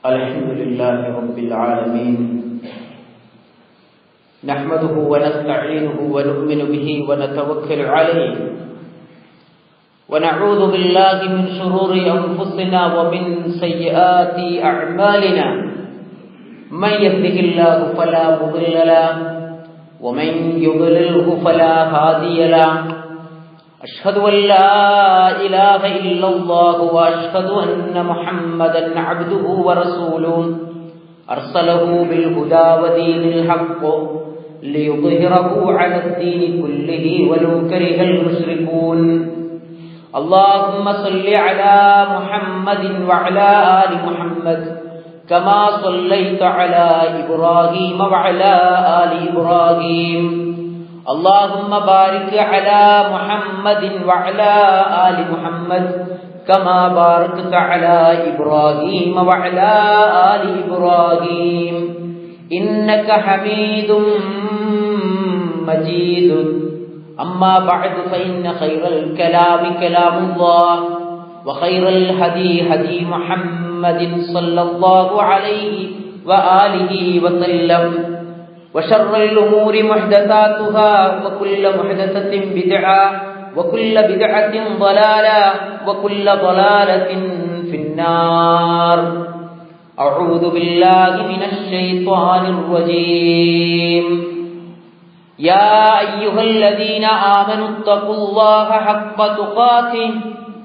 الحمد لله رب العالمين نحمده ونستعينه ونؤمن به ونتوكل عليه ونعوذ بالله من شرور أنفسنا ومن سيئات أعمالنا من يهده الله فلا مضل له ومن يضلله فلا هادي له أشهد أن لا إله إلا الله وأشهد أن محمدا عبده ورسوله أرسله بالهدى ودين الحق ليظهره على الدين كله ولو كره المشركون اللهم صل على محمد وعلى آل محمد كما صليت على إبراهيم وعلى آل إبراهيم اللهم بارك على محمد وعلى آل محمد كما باركت على إبراهيم وعلى آل إبراهيم إنك حميد مجيد أما بعد فإن خير الكلام كلام الله وخير الهدي هدي محمد صلى الله عليه وآله وسلم وشر الأمور محدثاتها وكل محدثة بدعة وكل بدعة ضلالة وكل ضلالة في النار أعوذ بالله من الشيطان الرجيم يا أيها الذين آمنوا اتقوا الله حق تقاته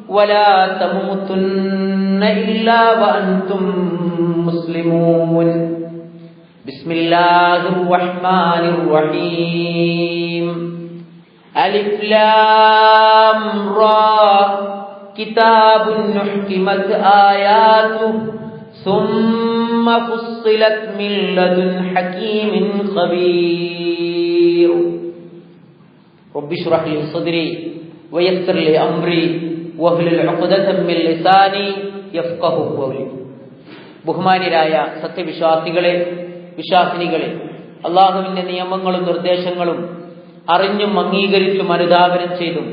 ولا تموتن إلا وأنتم مسلمون بسم الله الرحمن الرحيم ألف لام را كتاب أحكمت آياته ثم فصلت من لدن حكيم خبير رب اشرح لي صدري ويسر لي أمري واحلل عقدة من لساني يفقهوا قولي ബഹുമാന്യരായ സത്യവിശ്വാസികളെ വിശ്വാസിനികളെ, അള്ളാഹുവിന്റെ നിയമങ്ങളും നിർദ്ദേശങ്ങളും അറിഞ്ഞും അംഗീകരിച്ചും അനുധാവനം ചെയ്തും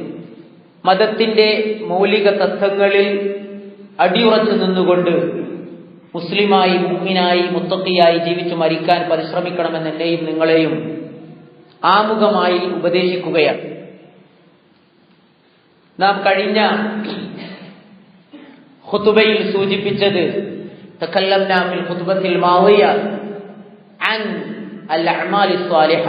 മതത്തിന്റെ മൗലിക തത്വങ്ങളിൽ അടിയുറച്ചു നിന്നുകൊണ്ട് മുസ്ലിമായി, മുഅ്മിനായി, മുത്തഖിയായി ജീവിച്ചു മരിക്കാൻ പരിശ്രമിക്കണമെന്ന് എന്നെയും നിങ്ങളെയും ആമുഖമായി ഉപദേശിക്കുകയാണ്. നാം കഴിഞ്ഞ ഖുതുബയിൽ സൂചിപ്പിച്ചത് തകല്ലംനാ ഫിൽ ഖുതുബത്തിൽ മാദിയ അൻ അൽ-അഅ്മാലി സ്വാലിഹ,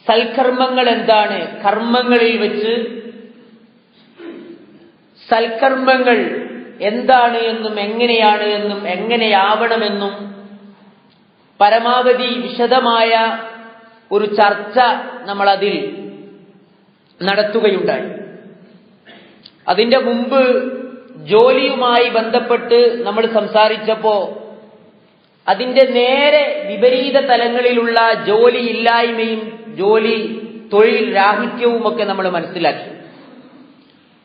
സൽക്കർമ്മങ്ങൾ എന്താണ്, കർമ്മങ്ങളിൽ വെച്ച് സൽക്കർമ്മങ്ങൾ എന്താണ് എന്നും എങ്ങനെയാണ് എന്നും എങ്ങനെയാവണമെന്നും പരമാവധി വിശദമായ ഒരു ചർച്ച നമ്മൾ അതിൽ നടത്തുകയുണ്ടായി. അതിന്റെ മുമ്പ് ജോലിയുമായി ബന്ധപ്പെട്ട് നമ്മൾ സംസാരിച്ചപ്പോ അതിന്റെ നേരെ വിപരീത തലങ്ങളിലുള്ള ജോലിയില്ലായ്മയും തൊഴിൽ രാഹിത്യവും ഒക്കെ നമ്മൾ മനസ്സിലാക്കി.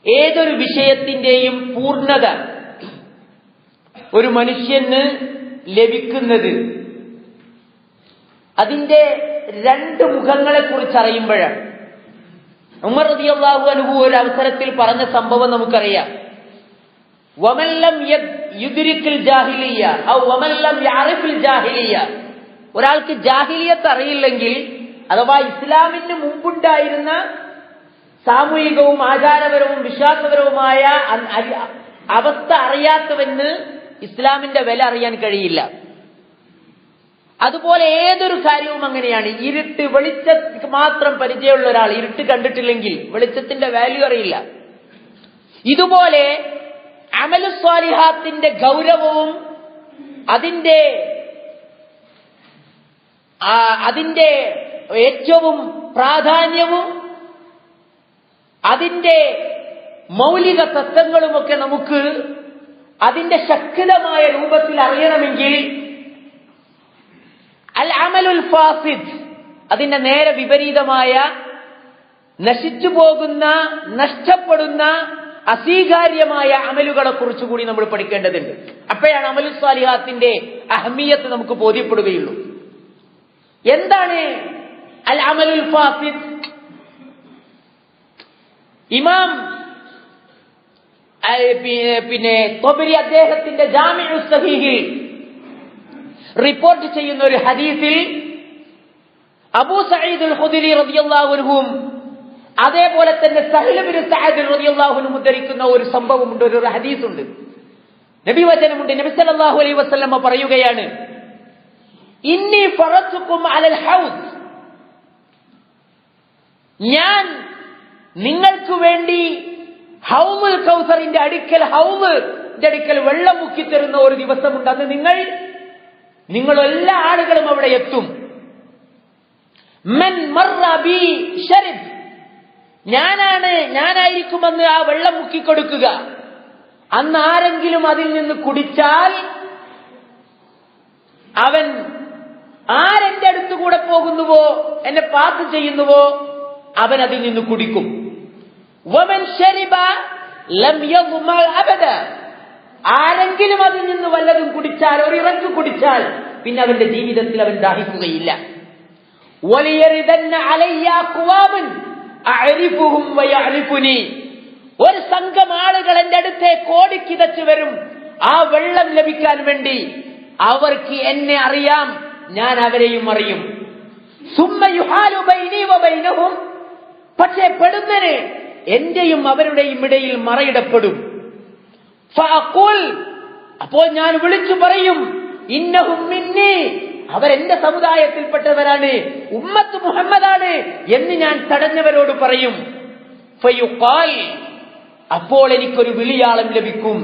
ഏതൊരു വിഷയത്തിന്റെയും പൂർണ്ണത ഒരു മനുഷ്യന് ലഭിക്കുന്നത് അതിന്റെ രണ്ട് മുഖങ്ങളെ കുറിച്ച് അറിയുമ്പോഴാണ്. ഉമർ റളിയല്ലാഹു അൻഹു ഒരു അവസരത്തിൽ പറഞ്ഞ സംഭവം നമുക്കറിയാം. വമൻ ലം യുദ്രിക്കിൽ ജാഹിലിയ്യ ഔ വമൻ ലം യഅറിഫിൽ ജാഹിലിയ്യ, ഒരാൾക്ക് ജാഹിലിയത്ത് അറിയില്ലെങ്കിൽ അഥവാ ഇസ്ലാമിന് മുമ്പുണ്ടായിരുന്ന സാമൂഹികവും ആചാരപരവും വിശ്വാസപരവുമായ അവസ്ഥ അറിയാത്തവന് ഇസ്ലാമിന്റെ വില അറിയാൻ കഴിയില്ല. അതുപോലെ ഏതൊരു കാര്യവും അങ്ങനെയാണ്. ഇരുട്ട് വെളിച്ചത്തിന് മാത്രം പരിചയമുള്ള ഒരാൾ ഇരുട്ട് കണ്ടിട്ടില്ലെങ്കിൽ വെളിച്ചത്തിന്റെ വാല്യൂ അറിയില്ല. ഇതുപോലെ അമലു സ്വാലിഹാത്തിന്റെ ഗൗരവവും അതിന്റെ ഏറ്റവും പ്രാധാന്യവും അതിന്റെ മൗലിക തത്വങ്ങളുമൊക്കെ നമുക്ക് അതിന്റെ ശക്തമായ രൂപത്തിൽ അറിയണമെങ്കിൽ അൽ അമലുൽ ഫാസിദ്, അതിന്റെ നേരെ വിപരീതമായ നശിച്ചു പോകുന്ന, നഷ്ടപ്പെടുന്ന, അസ്വീകാര്യമായ അമലുകളെ കുറിച്ചുകൂടി നമ്മൾ പഠിക്കേണ്ടതുണ്ട്. അപ്പോഴാണ് അമലു സ്വാലിഹാത്തിന്റെ അഹമിയത്ത് നമുക്ക് ബോധ്യപ്പെടുകയുള്ളൂ. എന്താണ് അൽ അമലുൽ ഫാസിദ്? ഇമാം പിന്നെ തൊബരി അദ്ദേഹത്തിന്റെ ജാമിഉ സഹീഹിൽ റിപ്പോർട്ട് ചെയ്യുന്ന ഒരു ഹദീസിൽ അബൂ സഈദ് അൽ ഖുദരി റളിയല്ലാഹു അൻഹും അതേപോലെ തന്നെ സഹ്ൽ ഇബ്നു സഅദ് റളിയല്ലാഹു അൻഹു ഉദ്ധരിക്കുന്ന ഒരു സംഭവമുണ്ട്, ഒരു ഹദീസുണ്ട്, നബി വചനമുണ്ട്. നബി സല്ലല്ലാഹു അലൈഹി വസല്ലം പറയുകയാണ്, ഇന്നി ഫറത്തുക്കും അലൽ ഹൗദ്, ഞാൻ നിങ്ങൾക്ക് വേണ്ടി ഹൗമുൽ കൗസറിന്റെ അടുക്കൽ വെള്ളം മുക്കിത്തരുന്ന ഒരു ദിവസമുണ്ട്. അന്ന് നിങ്ങൾ എല്ലാ ആളുകളും അവിടെ എത്തും. മൻ മർറ ബി ശരിബ്, ഞാനായിരിക്കുമെന്ന് ആ വെള്ളം മുക്കിക്കൊടുക്കുക. അന്ന് ആരെങ്കിലും അതിൽ നിന്ന് കുടിച്ചാൽ അവൻ ആരെന്റെ അടുത്തുകൂടെ പോകുന്നുവോ, എന്നെ പാസ് ചെയ്യുന്നുവോ, അവൻ അതിൽ നിന്ന് കുടിക്കും. വമൻ ശരിബ ലം യദ്മ അബദ, ആരെങ്കിലും അതിൽ നിന്ന് വല്ലതും കുടിച്ചാൽ, ഒരു ഇറക്ക് കുടിച്ചാൽ, പിന്നെ അവന്റെ ജീവിതത്തിൽ അവൻ ദാഹിക്കുകയില്ല. വലിയരിദന്ന അലയ്യ ഖുവാമൻ അഅരിഫുഹും വയഅരിഫുനി, ഒരു സംഘം ആളുകൾ എന്റെ അടുത്തേക്ക് ഓടിക്കിതച്ചു വരും ആ വെള്ളം ലഭിക്കാൻ വേണ്ടി. അവർക്ക് എന്നെ അറിയാം, ഞാൻ അവരെയും അറിയും. സുമ്മ യുഹാലു ബൈനി വബൈനഹും, പക്ഷേ പെടുന്നതിന് എന്റെയും അവരുടെയും ഇടയിൽ മറയിടപ്പെടും. ഫഅഖുൽ, അപ്പോൾ ഞാൻ വിളിച്ചു പറയും, ഇന്നഹും മിന്നി, അവരെന്റെ സമുദായത്തിൽപ്പെട്ടവരാണ്, ഉമ്മത്ത് മുഹമ്മദാണ് എന്ന് ഞാൻ തടഞ്ഞവരോട് പറയും. ഫയുഖാൽ, അപ്പോൾ എനിക്കൊരു വിളിയാളം ലഭിക്കും,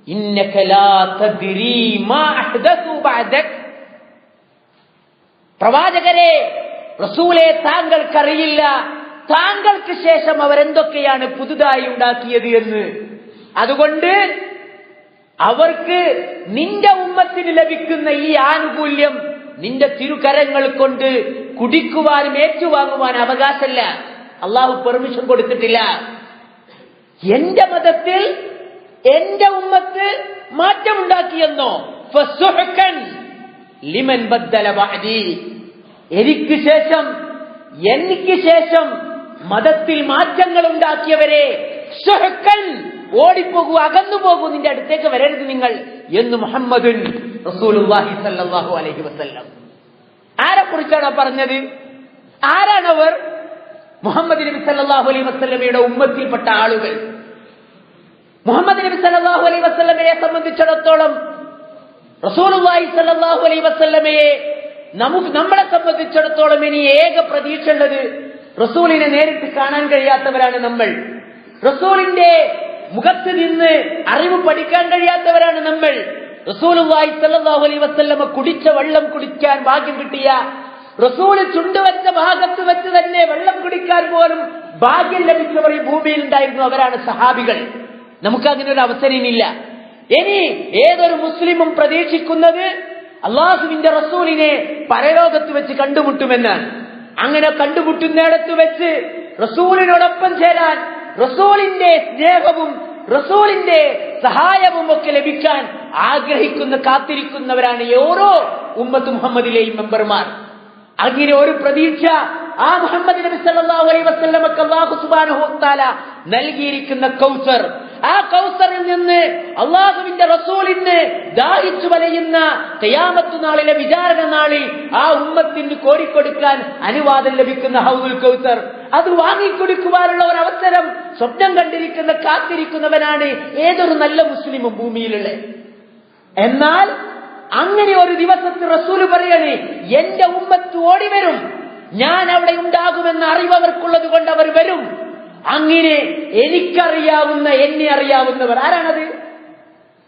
ഇന്നക ലാ തദ്രി മാ അഹ്ദസു ബഅദക്, പ്രവാചകരെ, റസൂലേ, താങ്കൾക്കറിയില്ല താങ്കൾക്ക് ശേഷം അവരെന്തൊക്കെയാണ് പുതുതായി ഉണ്ടാക്കിയത് എന്ന്. അതുകൊണ്ട് അവർക്ക് നിന്റെ ഉമ്മത്തിന് ലഭിക്കുന്ന ഈ ആനുകൂല്യം നിന്റെ തിരുകരങ്ങൾ കൊണ്ട് കുടിക്കുവാനും ഏറ്റുവാങ്ങുവാൻ അവകാശമില്ല. അള്ളാഹു പെർമിഷൻ കൊടുത്തിട്ടില്ല. എന്റെ മതത്തിൽ എന്റെ ഉമ്മത്ത് മാറ്റമുണ്ടാക്കിയെന്നോ, ഫസുഹ്കൻ ലിമൻ ബദ്ദല ബഅദി, എനിക്ക് ശേഷം മതത്തിൽ മാറ്റങ്ങൾ ഉണ്ടാക്കിയവരെ, സുഹ്കൻ, ഓടിപ്പോകൂ, അകന്നുപോകൂ, നിന്റെ അടുത്തേക്ക് വരരുത് നിങ്ങൾ എന്ന് മുഹമ്മദുൻ റസൂലുള്ളാഹി സ്വല്ലല്ലാഹു അലൈഹി വസല്ലം. ആരെക്കുറിച്ചാണ് പറഞ്ഞത്? ആരാണവർ? മുഹമ്മദ് നബി സല്ലല്ലാഹു അലൈഹി വസല്ലമയുടെ ഉമ്മത്തിൽപ്പെട്ട ആളുകൾ. മുഹമ്മദ് നബി സല്ലല്ലാഹു അലൈഹി വസല്ലമയെ സംബന്ധിച്ചിടത്തോളം, റസൂലുള്ളാഹി സ്വല്ലല്ലാഹു അലൈഹി വസല്ലമയെ നമ്മളെ സംബന്ധിച്ചിടത്തോളം ഇനി ഏക പ്രതീക്ഷ ഉള്ളത്, റസൂലിനെ നേരിട്ട് കാണാൻ കഴിയാത്തവരാണ് നമ്മൾ. റസൂലിന്റെ മുഖത്ത് നിന്ന് അറിവ് പഠിക്കാൻ കഴിയാത്തവരാണ് നമ്മൾ. റസൂലുള്ളാഹി സ്വല്ലല്ലാഹു അലൈഹി വസല്ലമ കുടിച്ച വെള്ളം കുടിക്കാൻ ഭാഗ്യം കിട്ടിയ, റസൂല് ചുണ്ടുവച്ച ഭാഗത്ത് വെച്ച് തന്നെ വെള്ളം കുടിക്കാൻ പോലും ഭാഗ്യം ലഭിച്ചവർ ഈ ഭൂമിയിൽ ഉണ്ടായിരുന്നു. അവരാണ് സഹാബികൾ. നമുക്ക് അങ്ങനെ ഒരു അവസരമില്ല. ഇനി ഏതൊരു മുസ്ലിമും പ്രതീക്ഷിക്കുന്നത് അള്ളാഹുവിന്റെ റസൂലിനെ പരലോകത്ത് വെച്ച് കണ്ടുമുട്ടുമെന്നാണ്. അങ്ങനെ കണ്ടുമുട്ടുന്നിടത്ത് വെച്ച് റസൂലിനോടൊപ്പം ചേരാൻ, റസൂലിന്റെ സ്നേഹവും റസൂലിന്റെ സഹായവും ഒക്കെ ലഭിക്കാൻ കാത്തിരിക്കുന്നവരാണ് ഓരോ ഉമ്മത്ത് മുഹമ്മദിലെയും മെമ്പർമാർ. അങ്ങനെ ഒരു പ്രതീക്ഷ ആ മുഹമ്മദ് നബി സല്ലല്ലാഹു അലൈഹി വസല്ലമക്ക് അല്ലാഹു സുബ്ഹാനഹു വ തആല നൽകിയിരിക്കുന്ന കൗസർ, ആ കൗസറിൽ നിന്ന് അള്ളാഹുവിന്റെ റസൂലിന് ദാഹിച്ചു വലയുന്ന ഖിയാമത്ത് നാളിലെ വിചാരണ നാളിൽ ആ ഉമ്മത്തിന് കോരിക്കൊടുക്കാൻ അനുവാദം ലഭിക്കുന്ന ഹൗദുൽ കൗസർ, അത് വാങ്ങിക്കൊടുക്കുവാനുള്ള ഒരു അവസരം സ്വപ്നം കാത്തിരിക്കുന്നവനാണ് ഏതൊരു നല്ല മുസ്ലിമും ഭൂമിയിലുള്ള. എന്നാൽ അങ്ങനെ ഒരു ദിവസത്തിൽ റസൂല് പറയണേ, എന്റെ ഉമ്മത്ത് ഓടി വരും, ഞാൻ അവിടെ ഉണ്ടാകുമെന്ന അറിവ് അവർക്കുള്ളത് കൊണ്ട് അവർ വരും. അങ്ങനെ എന്നെ അറിയാവുന്നവർ ആരാണത്?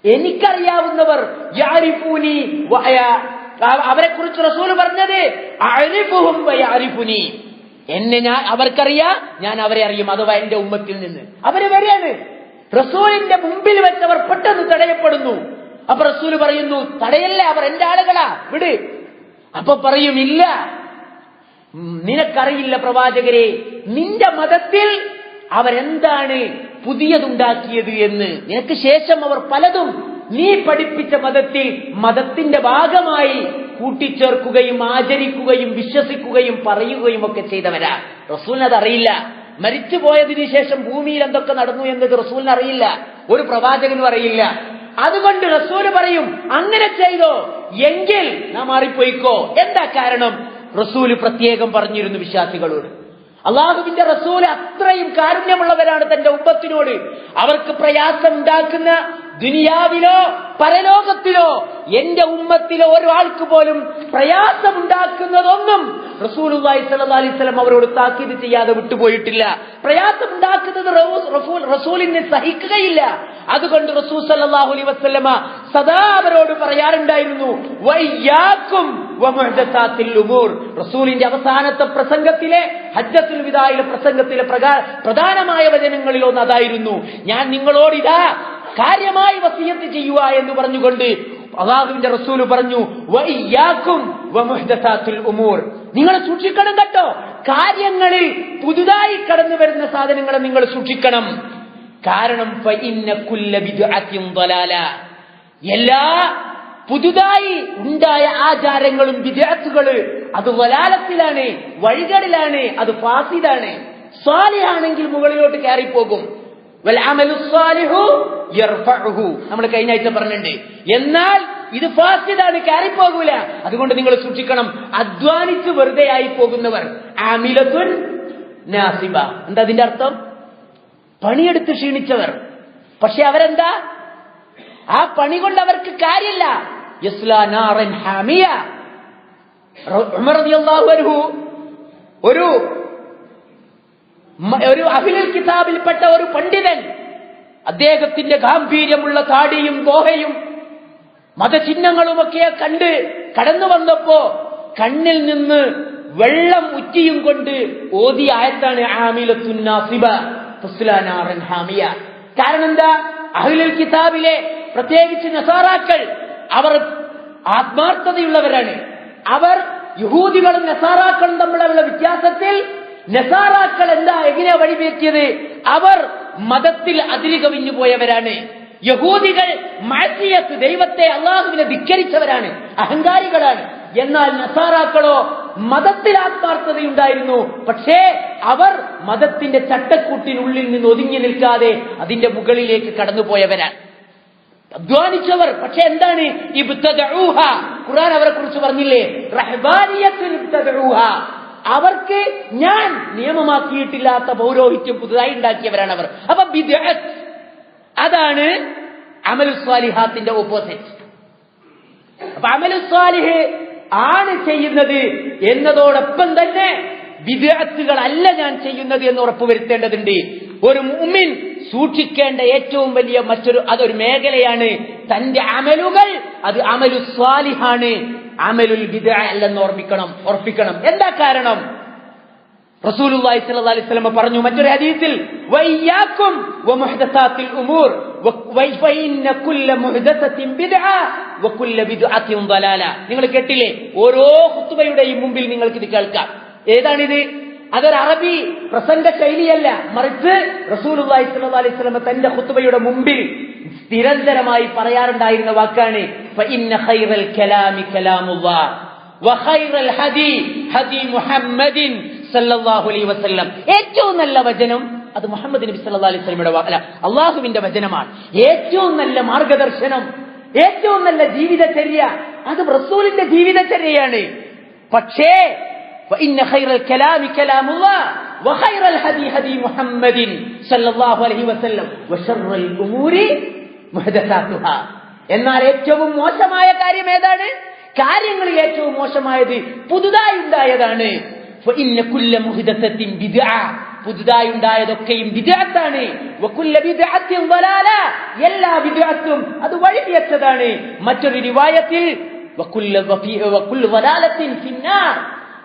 എനിക്കറിയാവുന്നവർ യഅരിഫൂനി, അവരെ കുറിച്ച് റസൂല് പറഞ്ഞത് അഅരിഫുഹും വയഅരിഫുനി, അവർക്കറിയാം, ഞാൻ അവരെ അറിയും. അഥവാ എന്റെ ഉമ്മത്തിൽ നിന്ന് അവര് വരെയാണ്. റസൂലിന്റെ മുമ്പിൽ വെച്ചവർ പെട്ടെന്ന് തടയപ്പെടുന്നു. അപ്പൊ റസൂല് പറയുന്നു, തടയല്ല, അവർ എന്റെ ആളുകളാ, വിട്. അപ്പൊ പറയും, ഇല്ല, നിനക്കറിയില്ല പ്രവാചകരെ, നിന്റെ മതത്തിൽ അവരെന്താണ് പുതിയതുണ്ടാക്കിയത് എന്ന്. നിനക്ക് ശേഷം അവർ പലതും നീ പഠിപ്പിച്ച മതത്തിന്റെ ഭാഗമായി കൂട്ടിച്ചേർക്കുകയും ആചരിക്കുകയും വിശ്വസിക്കുകയും പറയുകയും ഒക്കെ ചെയ്തവരാ. റസൂലിന് അതറിയില്ല. മരിച്ചുപോയതിനു ശേഷം ഭൂമിയിൽ എന്തൊക്കെ നടന്നു എന്നത് റസൂലിന് അറിയില്ല. ഒരു പ്രവാചകൻ പറയില്ല. അതുകൊണ്ട് റസൂല് പറയും, അങ്ങനെ ചെയ്തോ എങ്കിൽ നാം മാറിപ്പോയിക്കോ. എന്താ കാരണം? റസൂല് പ്രത്യേകം പറഞ്ഞിരുന്നു വിശ്വാസികളോട്. അള്ളാഹുവിന്റെ റസൂല് അത്രയും കാരുണ്യമുള്ളവരാണ് തന്റെ ഉമ്മത്തിനോട്. അവർക്ക് പ്രയാസം ഉണ്ടാക്കുന്ന ദുനിയാവിലോ പരലോകത്തിലോ എന്റെ ഉമ്മത്തിലോ ഒരാൾക്ക് പോലും പ്രയാസമുണ്ടാക്കുന്നതൊന്നും റസൂലുള്ളാഹി സ്വല്ലല്ലാഹു അലൈഹി വസല്ലം അവരോട് താക്കീത് ചെയ്യാതെ വിട്ടുപോയിട്ടില്ല. പ്രയാസമുണ്ടാക്കുന്നത് റസൂലിനെ സഹിക്കുകയില്ല. അതുകൊണ്ട് റസൂൽ സ്വല്ലല്ലാഹു അലൈഹി വസല്ലമ സദാ അവരോട് പറയാറുണ്ടായിരുന്നു, വയ്യാക്കും വമുഹ്ദസാത്തിൽ ഉമൂർ. റസൂലിന്റെ അവസാനത്തെ പ്രസംഗത്തിലെ ഹജ്ജത്തുൽ വിദായിലെ പ്രസംഗത്തിലെ പ്രധാനമായ വചനങ്ങളിൽ ഒന്ന് അതായിരുന്നു, ഞാൻ നിങ്ങളോട് ഇതാ കാര്യമായി വസിയത്ത് ചെയ്യുക എന്ന് പറഞ്ഞുകൊണ്ട് അല്ലാഹുവിന്റെ റസൂല് പറഞ്ഞു, വഇയ്യാകും വമുഹ്ദസാത്തുൽ ഉമൂർ. നിങ്ങൾ സൂക്ഷിക്കണം കേട്ടോ, കാര്യങ്ങളിൽ പുതുതായി കടന്നു വരുന്ന സാധനങ്ങളെ നിങ്ങൾ സൂക്ഷിക്കണം. കാരണം ഫഇന്ന കുല്ല ബിദ്അത്തിൻ ളലാല, എല്ലാ പുതുതായി ഉണ്ടായ ആചാരങ്ങളും ബിദ്അത്തുകള് അത് വലാലത്തിലാണ്, വഴികളിലാണ്, അത് ഫാസിദാണ്. സ്വാലിഹാണെങ്കിൽ മുകളിലോട്ട് കയറിപ്പോകും. നമ്മൾ കഴിഞ്ഞ ആഴ്ച പറഞ്ഞിട്ടുണ്ട്. എന്നാൽ ഇത് ഫാസിദാണ്, കയറിപ്പോകൂല. അതുകൊണ്ട് നിങ്ങൾ സൂക്ഷിക്കണം. അധ്വാനിച്ച് വെറുതെ ആയി പോകുന്നവർ ആമിലത്തുൻ നാസിബ. എന്താ അതിന്റെ അർത്ഥം? പണിയെടുത്ത് ക്ഷീണിച്ചവർ. പക്ഷെ അവരെന്താ? ആ പണി കൊണ്ട് അവർക്ക് കാര്യമില്ല. യസ്ലാ നാറൻ ഹാമിയ. ഉമർ റളിയല്ലാഹു അൻഹു ഒരു അഹ്ലുൽ കിതാബിൽപ്പെട്ട ഒരു പണ്ഡിതൻ, അദ്ദേഹത്തിന്റെ ഗാംഭീര്യമുള്ള താടിയും ഗോഹയും മതചിഹ്നങ്ങളുമൊക്കെ കണ്ട് കടന്നു വന്നപ്പോ കണ്ണിൽ നിന്ന് വെള്ളം ഉറ്റിയും കൊണ്ട് ഓതിയ ആയത്താണ് ആമിലത്തുൻ നാസിബ തസ്ലാ നാറൻ ഹാമിയ. കാരണം എന്താ? അഹ്ലുൽ കിതാബിലെ പ്രത്യേകിച്ച് നസാറാക്കൾ അവർ ആത്മാർത്ഥതയുള്ളവരാണ്. അവർ യഹൂദികളും നസാറാക്കളും തമ്മിലുള്ള വ്യത്യാസത്തിൽ നസാറാക്കൾ എങ്ങനെയാ വഴിവെറ്റിയത്? അവർ മതത്തിൽ അതിരുകവിഞ്ഞു പോയവരാണ്. യഹൂദികൾ മഅസിയത്ത്, ദൈവത്തെ അല്ലാഹുവിനെ ധിക്കരിച്ചവരാണ്, അഹങ്കാരികളാണ്. എന്നാൽ നസാറാക്കളോ മതത്തിൽ ആത്മാർത്ഥതയുണ്ടായിരുന്നു. പക്ഷേ അവർ മതത്തിന്റെ ചട്ടക്കൂട്ടിനുള്ളിൽ നിന്ന് ഒതുങ്ങി നിൽക്കാതെ അതിന്റെ മുകളിലേക്ക് കടന്നുപോയവരാണ്, അധ്വാനിച്ചവർ. പക്ഷെ എന്താണ്? ഇബ്തദഊഹ. ഖുർആൻ അവരെ കുറിച്ച് പറഞ്ഞില്ലേ, റഹ്ബാനിയത്തുൻ ഇബ്തദഊഹ. അവർക്ക് ഞാൻ നിയമമാക്കിയിട്ടില്ലാത്ത പൗരോഹിത്യം പുതുതായി ഉണ്ടാക്കിയവരാണ് അവർ. അപ്പൊ ബിദ്അത്ത് അതാണ് അമലുസ് സ്വാലിഹാത്തിന്റെ ഓപ്പോസിറ്റ്. അപ്പൊ അമലുസ് സ്വാലിഹ് ആണ് ചെയ്യുന്നത് എന്നതോടൊപ്പം തന്നെ ബിദ്അത്തുകളല്ല ഞാൻ ചെയ്യുന്നത് എന്ന് ഉറപ്പുവരുത്തേണ്ടതുണ്ട്. ഒരു മുഅ്മിൻ സൂക്ഷിക്കേണ്ട ഏറ്റവും വലിയ അതൊരു മേഖലയാണ്. തന്റെ അമലുകൾ അത് അമലുസ് സ്വാലിഹാണ്, അമലുൽ ബിദ്അ അല്ലെന്ന് ഓർപ്പിക്കണം. എന്താ കാരണം? റസൂലുള്ളാഹി സ്വല്ലല്ലാഹു അലൈഹി വസല്ലം പറഞ്ഞു മറ്റൊരു ഹദീസിൽ, വഇയ്യാകും വമുഹ്ദസാത്തിൽ ഉമൂർ വഇന്ന കുല്ല മുഹ്ദസത്തിൻ ബിദ്അ വകുല്ല ബിദ്അത്തിൻ ളലാല. നിങ്ങൾ കേട്ടില്ലേ? ഓരോ ഖുത്ബയുടെയും മുമ്പിൽ നിങ്ങൾക്ക് ഇത് കേൾക്കാം. ഏതാണിത്? അതൊരു അറബി പ്രസംഗ ശൈലിയല്ല, മറിച്ച് റസൂലുള്ളാഹി സ്വല്ലല്ലാഹു അലൈഹി വസല്ലം തന്റെ ഖുത്ബയുടെ മുമ്പിൽ നിരന്തരമായി പറയാറുണ്ടായിരുന്ന വാക്കാണ്, ഫഇന്ന ഖൈറൽ കലാമി കലാമുല്ലാഹ് വഖൈറൽ ഹദി ഹദി മുഹമ്മദിൻ സല്ലല്ലാഹു അലൈഹി വസല്ലം. ഏറ്റവും നല്ല വചനം അത് മുഹമ്മദ് നബി സല്ലല്ലാഹു അലൈഹി വസല്ലമയുടെ അല്ലാഹുവിന്റെ വചനമാണ്. ഏറ്റവും നല്ല മാർഗദർശനം, ഏറ്റവും നല്ല ജീവിതചര്യ അത് റസൂലിന്റെ ജീവിതചര്യയാണ്. പക്ഷേ فإن خير الكلام كلام الله وخير الهدي هدي محمد صلى الله عليه وسلم وشر الأمور محدثاتها. എന്നാൽ ഏറ്റവും മോശമായ കാര്യം ഏതാണ്? കാര്യങ്ങളിൽ ഏറ്റവും മോശമായത് പുതുതായി ഉണ്ടായതാണ്. فإن كل محدثة بدعة. പുതുതായി ഉണ്ടായതൊക്കെയും ബിദ്അത്താണ്. വകുല്ല ബിദ്അത്തിൻ ളലാല. എല്ലാ ബിദ്അത്തും അത് വഴിപിഴച്ചതാണ്. മറ്റൊരു റിവായത്തിൽ വകുല്ല ളലാലത്തിൻ ഫിന്നാർ.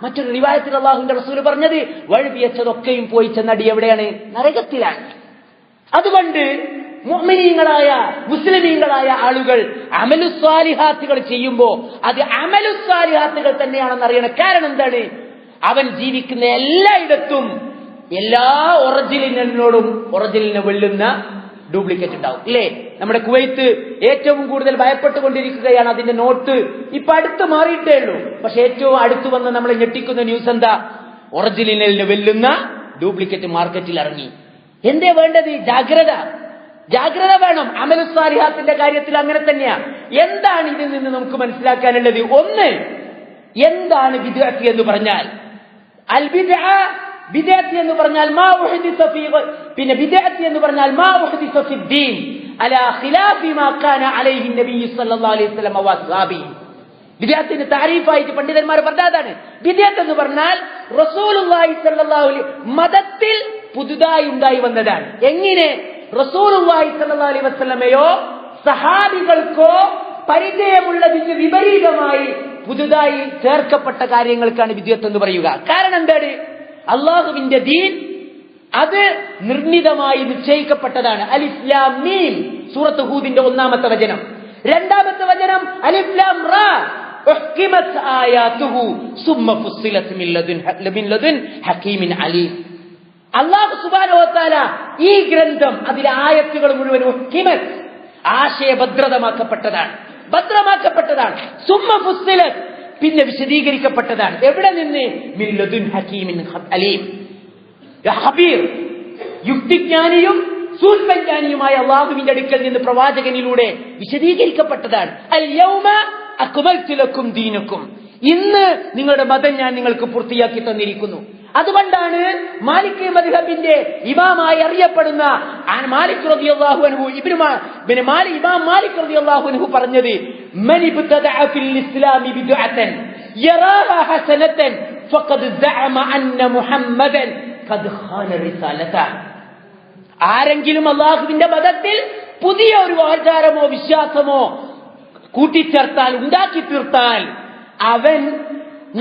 മറ്റൊരു റിവായത്തിൽ അല്ലാഹുവിന്റെ റസൂൽ പറഞ്ഞത് വഴിപിഴച്ചതൊക്കെയും പോയി ചെന്നടി എവിടെയാണ്? നരകത്തിലാണ്. അതുകൊണ്ട് മുഅ്മിനീങ്ങളായ മുസ്ലിമീങ്ങളായ ആളുകൾ അമലുസ് സ്വാലിഹാത്തുകൾ ചെയ്യുമ്പോൾ അത് അമലുസ് സ്വാലിഹാത്തുകൾ തന്നെയാണെന്ന് അറിയണം. കാരണം എന്താണ്? അവൻ ജീവിക്കുന്ന എല്ലായിടത്തും എല്ലാ ഒറിജിനലിനെ വെല്ലുന്ന ഡ്യൂപ്ലിക്കേറ്റ് ഉണ്ടാവും, ഇല്ലേ? നമ്മുടെ കുവൈത്ത് ഏറ്റവും കൂടുതൽ ഭയപ്പെട്ടുകൊണ്ടിരിക്കുകയാണ്. അതിന്റെ നോട്ട് ഇപ്പൊ അടുത്ത് മാറിയിട്ടേ ഉള്ളൂ. പക്ഷെ ഏറ്റവും അടുത്ത് വന്ന് നമ്മളെ ഞെട്ടിക്കുന്ന ന്യൂസ് എന്താ? ഒറിജിനലിനെ വെല്ലുന്ന ഡ്യൂപ്ലിക്കേറ്റ് മാർക്കറ്റിൽ ഇറങ്ങി. എന്തേ വേണ്ടത്? ജാഗ്രത. ജാഗ്രത വേണം. അമലുസ് സാലിഹാത്തിന്റെ കാര്യത്തിൽ അങ്ങനെ തന്നെയാണ്. എന്താണ് ഇതിൽ നിന്ന് നമുക്ക് മനസ്സിലാക്കാനുള്ളത്? ഒന്ന്, എന്താണ് ബിദ്അത്ത് എന്ന് പറഞ്ഞാൽ? അൽ ബിദ്അ, ബിദ്അത്ത് എന്ന് പറഞ്ഞാൽ മാ ഉഹദിസ ഫീ, പിന്നെ ബിദ്അത്ത് എന്ന് പറഞ്ഞാൽ മാ ഉഹദിസ ഫിദ്ദീൻ അലാ ഖിലാഫി മാ കാന അലൈഹി നബി സല്ലല്ലാഹു അലൈഹി വസല്ലം വഅസ്ഹാബി. ബിദ്അത്തിന് താരീഫായിട്ട് പണ്ഡിതന്മാർ പറഞ്ഞതാണ്, ബിദ്അത്ത് എന്ന് പറഞ്ഞാൽ റസൂലുള്ളാഹി സ്വല്ലല്ലാഹു അലൈഹി മതത്തിൽ പുതുതായി ഉണ്ടായി വന്നതാണ്. എങ്ങനെ? റസൂലുള്ളാഹി സ്വല്ലല്ലാഹു അലൈഹി വസല്ലമയോ സഹാബികൾക്കോ പരിചയമുള്ളതിന് വിപരീതമായി പുതുതായി ചേർക്കപ്പെട്ട കാര്യങ്ങൾക്കാണ് ബിദ്അത്ത് എന്ന് പറയുക. കാരണം എന്താണ്? അള്ളാഹുവിന്റെ ദീൻ അത് നിർണിതമായി നിശ്ചയിക്കപ്പെട്ടതാണ്. അലിഫ് ലാം മീം, സൂറത്ത് ഹൂദിന്റെ 1-ാമത്തെ വചനം. 2-ാമത്തെ വചനം അലിഫ് ലാം റാ ഉഹ്കിമത് ആയാതുഹു സുമ്മ ഫുസ്സിലത് മിൻ ലദുൻ ഹകീമിൻ അലീം. അല്ലാഹു സുബ്ഹാനഹു വ തആല ഈ ഗ്രന്ഥം, അതിലെ ആയത്തുകൾ മുഴുവൻ ഉഹ്കിമത്, ആശയഭദ്രമാക്കപ്പെട്ടതാണ്, ഭദ്രമാക്കപ്പെട്ടതാണ്. സുമ്മ ഫുസ്സിലത്, പിന്നെ വിശദീകരിക്കപ്പെട്ടതാണ്. എവിടെ നിന്ന്? മിൻ ലദുൻ ഹകീമിൻ അലീം. ഹബീർ, യുക്തിജ്ഞാനിയും സൂക്ഷ്മജ്ഞാനിയുമായ അല്ലാഹുവിന്റെ അടുക്കൽ നിന്ന് പ്രവാചകനിലൂടെ വിശദീകരിക്കപ്പെട്ടതാണ്. അൽ യൗമ അക്മൽതു ലക്കും ദീനക്കും, ഇന്ന് നിങ്ങളുടെ മതം ഞാൻ നിങ്ങൾക്ക് പൂർത്തിയാക്കി തന്നിരിക്കുന്നു. അതുകൊണ്ടാണ് മാലിക് മദ്ഹബിന്റെ ഇമാമായി അറിയപ്പെടുന്ന മാലിക് റളിയല്ലാഹു അൻഹു ഇമാം മാലിക് റളിയല്ലാഹു അൻഹു പറഞ്ഞത്, മൻ ഇബ്തദഅ ഫിൽ ഇസ്ലാമി ബിദ്അതൻ യറാഹ ഹസനതൻ ഫഖദ് സഅമ അന്ന മുഹമ്മദൻ ഖദ് ഖാന റിസാലത. ആരെങ്കിലും അല്ലാഹുവിന്റെ മതത്തിൽ പുതിയ ഒരു ആചാരമോ വിശ്വാസമോ കൂട്ടിച്ചേർത്താൽ, ഉണ്ടാക്കി തീർത്താൽ, അവൻ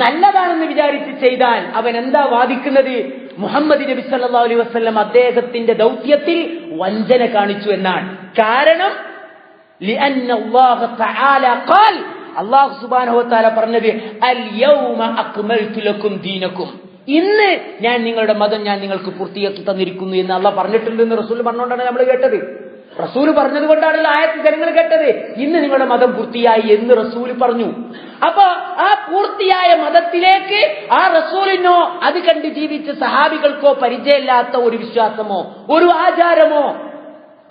നല്ലതാണെന്ന് വിചാരിച്ച് ചെയ്താൽ അവൻ എന്താ വാദിക്കുന്നത്? മുഹമ്മദ് നബി സല്ലല്ലാഹു അലൈഹി വസല്ലം അദ്ദേഹത്തിന്റെ ദൗത്യത്തിൽ വഞ്ചന കാണിച്ചു എന്നാണ്. കാരണം ലിഅന്ന അല്ലാഹു തആല ഖാൽ, അല്ലാഹു സുബ്ഹാനഹു വ തആല പറഞ്ഞത് അൽ യൗമ അക്മൽതു ലക്കും ദീനക്കും, ഇന്ന് ഞാൻ നിങ്ങളുടെ മതം ഞാൻ നിങ്ങൾക്ക് പൂർത്തിയാക്കി തന്നിരിക്കുന്നു എന്ന് അല്ലാഹ് പറഞ്ഞിട്ടുണ്ടെന്ന് റസൂൽ പറഞ്ഞുകൊണ്ടാണ് നമ്മൾ കേട്ടത്. റസൂൽ പറഞ്ഞത് കൊണ്ടാണല്ലോ ആയത്ത് ജനങ്ങൾ കേട്ടത്. ഇന്ന് നിങ്ങളുടെ മതം പൂർത്തിയായി എന്ന് റസൂൽ പറഞ്ഞു. അപ്പൊ ആ പൂർത്തിയായ മതത്തിലേക്ക് ആ റസൂലിനോ അത് കണ്ട് ജീവിച്ച സഹാബികൾക്കോ പരിചയമില്ലാത്ത ഒരു വിശ്വാസമോ ഒരു ആചാരമോ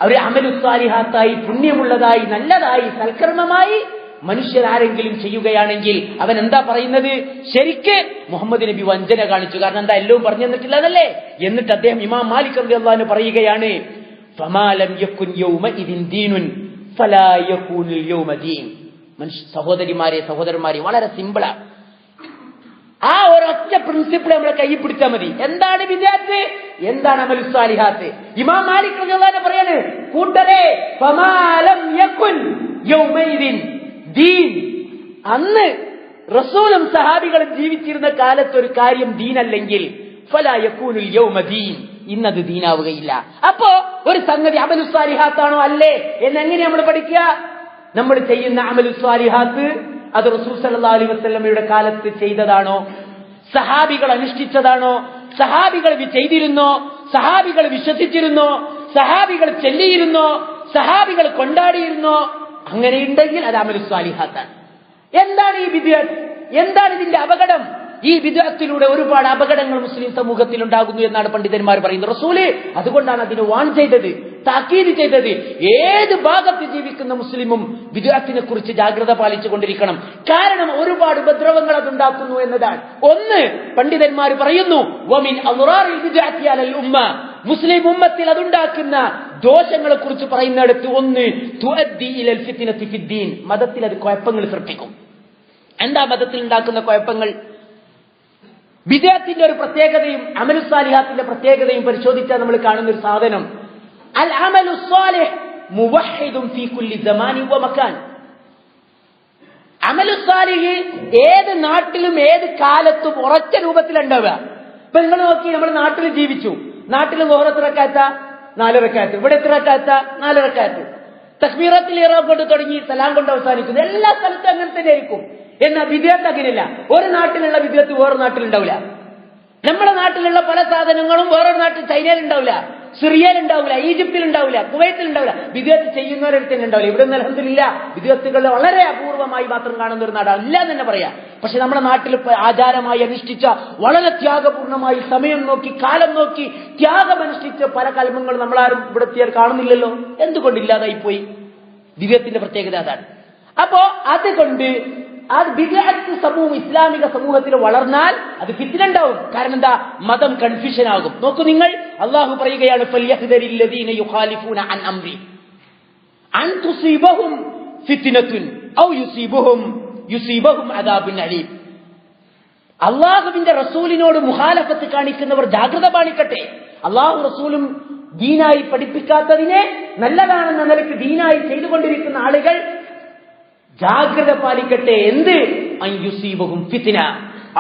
ഒരു അമലുസ് സാലിഹാത്തായി, പുണ്യമുള്ളതായി, നല്ലതായി, സൽക്കർമ്മമായി മനുഷ്യരാരെങ്കിലും ചെയ്യുകയാണെങ്കിൽ അവൻ എന്താ പറയുന്നത്? ശരിക്ക് മുഹമ്മദ് നബി വഞ്ചന കാണിച്ചു. കാരണം എന്താ? എല്ലാം പറഞ്ഞു തന്നിട്ടില്ല എന്നല്ലേ? എന്നിട്ട് അദ്ദേഹം ഇമാം മാലിക് റളിയല്ലാഹു അൻഹു പറയുകയാണ്, ഫമാലം യകുൻ യൗമഇദിൻ ദീനുൻ ഫലാ യകൂനുൽ യൗമ ദീൻ. സഹോദരിമാരെ, സഹോദരന്മാരെ, വളരെ സിമ്പിളാ. ആ ഒരൊറ്റ പ്രിൻസിപ്പിൾ നമ്മളെ കയ്യിൽ പിടിച്ചാൽ മതി. എന്താണ് ബിദ്അത്ത്? എന്താണ് അമലുസ് സാലിഹാത്ത്? ഇമാം മാലിക് റളിയല്ലാഹു അൻഹു പറയാണ്, കൂട്ടരെ, ഫമാലം യകുൻ യൗമഇദിൻ ദീൻ, അന്ന് റസൂലും സഹാബികളും ജീവിച്ചിരുന്ന കാലത്ത് ഒരു കാര്യം ദീനല്ലെങ്കിൽ ഫലാ യകൂനുൽ യൗമ ദീൻ, ഇന്നത് ദീനാവുകയില്ല. അപ്പോ ഒരു സംഗതി അമലുസ് സാലിഹാത്താണോ അല്ലേ എന്നെങ്ങനെ നമ്മൾ പഠിക്കുക? നമ്മൾ ചെയ്യുന്ന അമലുസ് സാലിഹാത്ത് അത് റസൂൽ സല്ലല്ലാഹു അലൈഹി വസല്ലമയുടെ കാലത്ത് ചെയ്തതാണോ? സഹാബികൾ അനുഷ്ഠിച്ചതാണോ? സഹാബികൾ ചെയ്തിരുന്നോ? സഹാബികൾ വിശ്വസിച്ചിരുന്നോ? സഹാബികൾ ചൊല്ലിയിരുന്നോ? സഹാബികൾ കൊണ്ടാടിയിരുന്നോ? അങ്ങനെയുണ്ടെങ്കിൽ അത് അമലുസ് സാലിഹാത്താണ്. എന്താണ് ഈ ബിദ്അത്ത്? എന്താണ് ഇതിന്റെ അപകടം? ഈ ബിദ്അത്തിലൂടെ ഒരുപാട് അപകടങ്ങൾ മുസ്ലിം സമൂഹത്തിൽ ഉണ്ടാകുന്നു എന്നാണ് പണ്ഡിതന്മാർ പറയുന്നത്. റസൂല് അതുകൊണ്ടാണ് അതിനെ വാൺ ചെയ്തത്, താക്കീത് ചെയ്തത്. ഏത് ഭാഗത്ത് ജീവിക്കുന്ന മുസ്ലിമും ബിദ്അത്തിനെ കുറിച്ച് ജാഗ്രത പാലിച്ചുകൊണ്ടിരിക്കണം. കാരണം ഒരുപാട് ഉപദ്രവങ്ങൾ അതുണ്ടാക്കുന്നു എന്നതാണ്. ഒന്ന്, പണ്ഡിതന്മാർ പറയുന്നു, വമിൻ അദ്റാറിൽ ബിദ്അത്തി അലൽ ഉമ്മ, മുസ്ലിം ഉമ്മത്തിൽ അതുണ്ടാക്കുന്ന ദോഷങ്ങളെ കുറിച്ച് പറയുന്നിടത്ത് ഒന്ന്, തുഅദ്ദി ഇലൽ ഫിത്നതി ഫിദ്ദീൻ, മതത്തിൽ അത് കുഴപ്പങ്ങൾ സൃഷ്ടിക്കും. എന്താ മതത്തിൽ ഉണ്ടാക്കുന്ന കുഴപ്പങ്ങൾ? ബിദ്അത്തിന്റെ ഒരു പ്രത്യേകതയും അമലുസ് സാലിഹാത്തിന്റെ പ്രത്യേകതയും പരിശോധിച്ചാൽ നമ്മൾ കാണുന്ന ഒരു സാധനം, അൽ അമലുസ് സാലിഹ് മുവഹ്ഹിദുൻ ഫീ കുല്ലി സമാനി വ മകാൻ. അമലുസ് സാലിഹ് ഏത് നാട്ടിലും ഏത് കാലത്തും ഉറച്ച രൂപത്തിലുണ്ടാവുക. ഇപ്പൊ നിങ്ങൾ നോക്കി, നമ്മൾ നാട്ടിൽ ജീവിച്ചു, നാട്ടിൽ ലോഹറത്ത് റക്അത്ത 4 റക്അത്ത്, ഇവിടെ എത്ര റക്അത്ത? 4 റക്അത്ത്. തക്ബീറത്തുൽ ഇഹ്റാം കൊണ്ട് തുടങ്ങി സലാം കൊണ്ട് അവസാനിക്കുന്നു. എല്ലാ സ്ഥലത്തും അങ്ങനെ തന്നെ ആയിരിക്കും. എന്നാൽ ബിദ്അത്ത് അങ്ങനെയല്ല. ഒരു നാട്ടിലുള്ള ബിദ്അത്ത് വേറൊരു നാട്ടിലുണ്ടാവില്ല. നമ്മുടെ നാട്ടിലുള്ള പല സാധനങ്ങളും വേറൊരു നാട്ടിൽ ചൈനയിൽ ഉണ്ടാവില്ല. സിറിയയിൽ ഉണ്ടാവില്ല, ഈജിപ്തിൽ ഉണ്ടാവില്ല, കുവൈത്തിൽ ഉണ്ടാവില്ല. വിദ്യാർത്ഥി ചെയ്യുന്നവരുടെ തന്നെ ഉണ്ടാവില്ല. ഇവിടെ നിന്ന് അൽഹംദുലില്ലാ വിദ്യാർത്ഥികൾ വളരെ അപൂർവമായി മാത്രം കാണുന്ന ഒരു നാടാണ്, ഇല്ല എന്ന് തന്നെ പറയാം. പക്ഷെ നമ്മുടെ നാട്ടിൽ ആചാരമായി അനുഷ്ഠിച്ച, വളരെ ത്യാഗപൂർണമായി സമയം നോക്കി കാലം നോക്കി ത്യാഗമനുഷ്ഠിച്ച പല കൽമങ്ങളും നമ്മളാരും ഇവിടെത്തിയാൽ കാണുന്നില്ലല്ലോ. എന്തുകൊണ്ടില്ലാതായി പോയി? വിദ്യാർത്ഥിന്റെ പ്രത്യേകത അതാണ്. അപ്പോ അതുകൊണ്ട് അത് ബിദ്അത്ത് സമൂഹം ഇസ്ലാമിക സമൂഹത്തിൽ വളർന്നാൽ അത് ഫിത്ന ഉണ്ടാവും. കാരണം എന്താ? മതം കൺഫ്യൂഷൻ ആകും. നോക്കൂ നിങ്ങൾ, അള്ളാഹു പറയുകയാണ് ഫൽയഹ്ദരില്ലദീന യുഖാലിഫൂന അൻ അംരി അൻ തുസീബഹും ഫിത്നത്തുൻ ഔ യുസീബഹും അദാബുൻ അലീം. അള്ളാഹുവിന്റെ റസൂലിനോട് മുഖാലഫത്ത് കാണിക്കുന്നവർ ജാഗ്രത പാലിക്കട്ടെ. അള്ളാഹു റസൂലും ദീനായി പഠിപ്പിക്കാത്തതിനെ നല്ലതാണെന്ന നിലയ്ക്ക് ദീനായി ചെയ്തുകൊണ്ടിരിക്കുന്ന ആളുകൾ ജാഗ്രത പാലിക്കട്ടെ. എന്ത്? അൻയുസീബഹും ഫിത്ന,